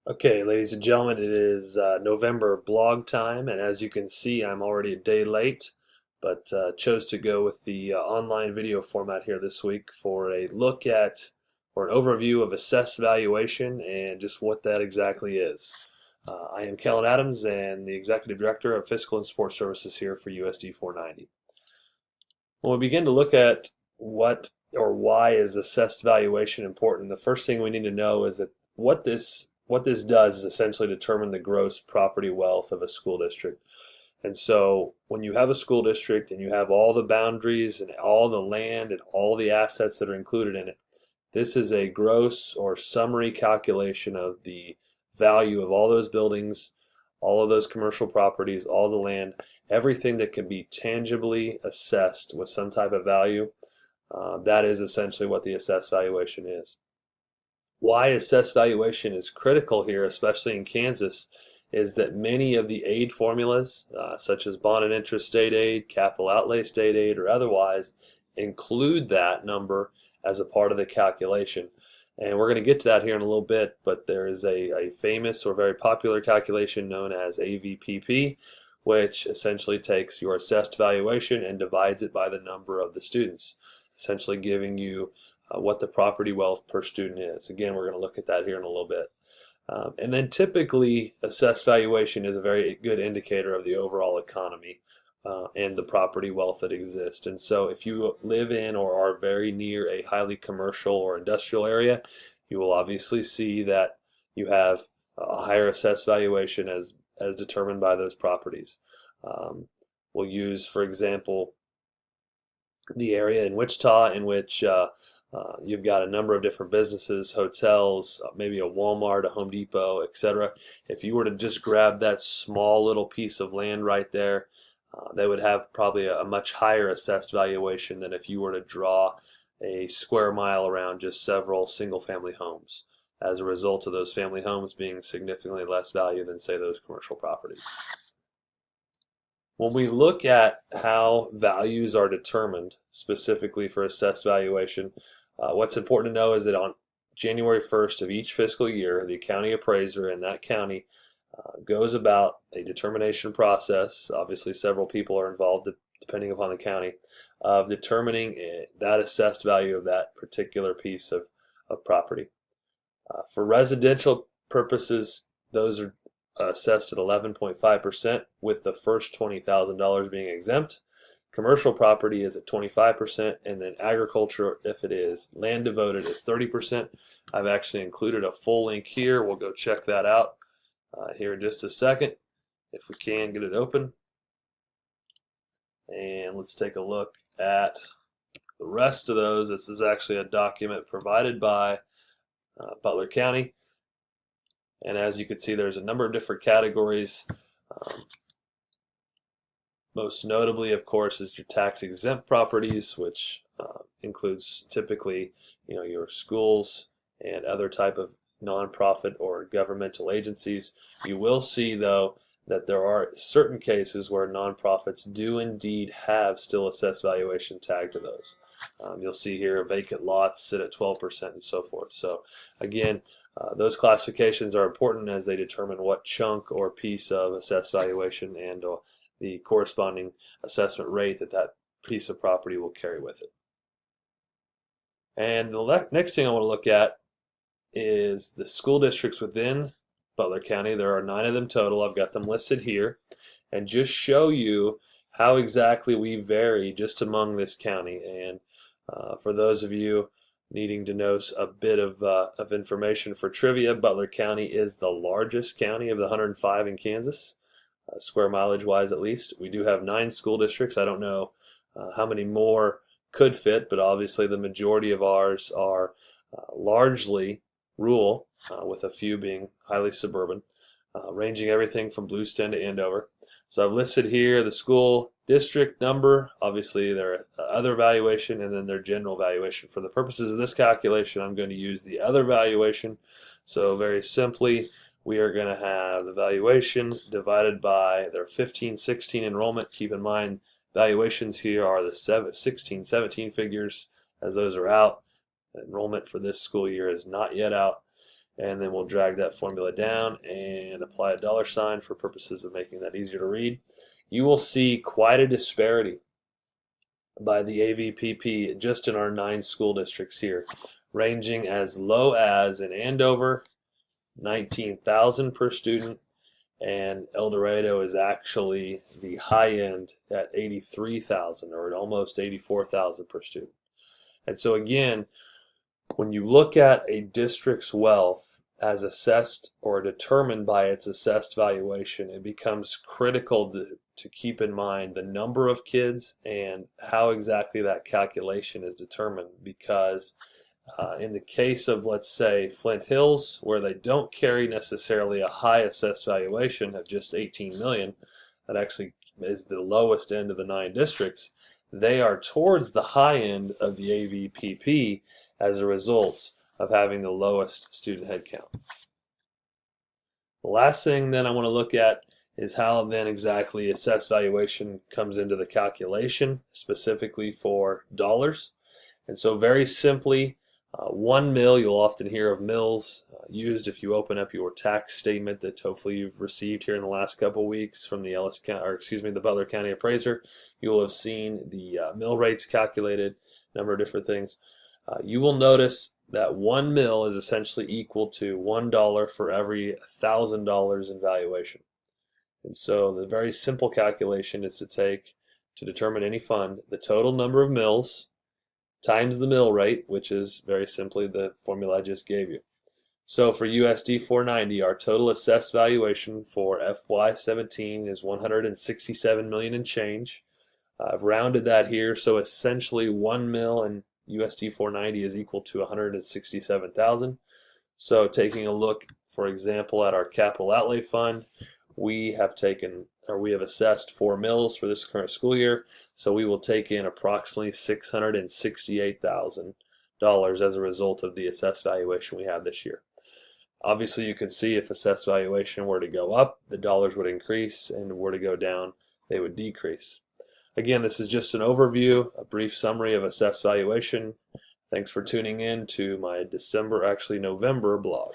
Okay, ladies and gentlemen, it is November blog time, and as you can see, I'm already a day late, but chose to go with the online video format here this week for a look at or an overview of assessed valuation and just what that exactly is. I am Kellen Adams and the Executive Director of Fiscal and Support Services here for USD 490. When we begin to look at what or why is assessed valuation important, the first thing we need to know is that what this does is essentially determine the gross property wealth of a school district. And so when you have a school district and you have all the boundaries and all the land and all the assets that are included in it, this is a gross or summary calculation of the value of all those buildings, all of those commercial properties, all the land, everything that can be tangibly assessed with some type of value. That is essentially what the assessed valuation is. Why assessed valuation is critical here, especially in Kansas, is that many of the aid formulas, such as bond and interest state aid, capital outlay state aid, or otherwise, include that number as a part of the calculation. And we're going to get to that here in a little bit, but there is a famous or very popular calculation known as AVPP, which essentially takes your assessed valuation and divides it by the number of the students, essentially giving you what the property wealth per student is. Again, we're going to look at that here in a little bit. And then typically, assessed valuation is a very good indicator of the overall economy and the property wealth that exists. And so if you live in or are very near a highly commercial or industrial area, you will obviously see that you have a higher assessed valuation as determined by those properties. We'll use, for example, the area in Wichita in which you've got a number of different businesses, hotels, maybe a Walmart, a Home Depot, etc. If you were to just grab that small little piece of land right there, they would have probably a much higher assessed valuation than if you were to draw a square mile around just several single-family homes, as a result of those family homes being significantly less value than, say, those commercial properties. When we look at how values are determined, specifically for assessed valuation, what's important to know is that on January 1st of each fiscal year, the county appraiser in that county goes about a determination process. Obviously, several people are involved, depending upon the county, of determining that assessed value of that particular piece of property. For residential purposes, those are assessed at 11.5%, with the first $20,000 being exempt. Commercial property is at 25%, and then agriculture, if it is land devoted, is 30%. I've actually included a full link here. We'll go check that out here in just a second, if we can get it open. And let's take a look at the rest of those. This is actually a document provided by Butler County. And as you can see, there's a number of different categories. Most notably, of course, is your tax-exempt properties, which includes typically, your schools and other type of nonprofit or governmental agencies. You will see, though, that there are certain cases where nonprofits do indeed have still assessed valuation tagged to those. You'll see here vacant lots sit at 12% and so forth. So again, those classifications are important as they determine what chunk or piece of assessed valuation and the corresponding assessment rate that piece of property will carry with it. And the next thing I want to look at is the school districts within Butler County. There are 9 of them total. I've got them listed here, and just show you how exactly we vary just among this county. And for those of you needing to know a bit of information for trivia, Butler County is the largest county of the 105 in Kansas, square mileage wise at least. We do have 9 school districts. I don't know how many more could fit, but obviously the majority of ours are largely rural, with a few being highly suburban, ranging everything from Blueston to Andover. So I've listed here the school district number, obviously their other valuation, and then their general valuation. For the purposes of this calculation, I'm going to use the other valuation. So very simply, we are going to have the valuation divided by their 15-16 enrollment. Keep in mind, valuations here are the 16-17 figures, as those are out. Enrollment for this school year is not yet out. and then we'll drag that formula down and apply a dollar sign for purposes of making that easier to read. You will see quite a disparity by the AVPP just in our 9 school districts here, ranging as low as in Andover, 19,000 per student, and El Dorado is actually the high end at 83,000 or at almost 84,000 per student. And so again, when you look at a district's wealth as assessed or determined by its assessed valuation, it becomes critical to keep in mind the number of kids and how exactly that calculation is determined, because in the case of, let's say, Flint Hills, where they don't carry necessarily a high assessed valuation of just 18 million, that actually is the lowest end of the 9 districts, they are towards the high end of the AVPP as a result of having the lowest student headcount. The last thing then I want to look at is how then exactly assessed valuation comes into the calculation, specifically for dollars. And so very simply, 1 mil, you'll often hear of mills used if you open up your tax statement that hopefully you've received here in the last couple of weeks from the the Butler County Appraiser. You will have seen the mill rates calculated, a number of different things. You will notice that 1 mil is essentially equal to $1 for every $1,000 in valuation. And so the very simple calculation is to determine any fund, the total number of mills times the mill rate, which is very simply the formula I just gave you. So for USD 490, our total assessed valuation for FY17 is 167 million and change. I've rounded that here, so essentially 1 mil in USD 490 is equal to 167,000. So taking a look, for example, at our capital outlay fund, we have assessed 4 mills for this current school year, so we will take in approximately $668,000 as a result of the assessed valuation we have this year. Obviously, you can see if assessed valuation were to go up, the dollars would increase, and were to go down, they would decrease. Again, this is just an overview, a brief summary of assessed valuation. Thanks for tuning in to my November blog.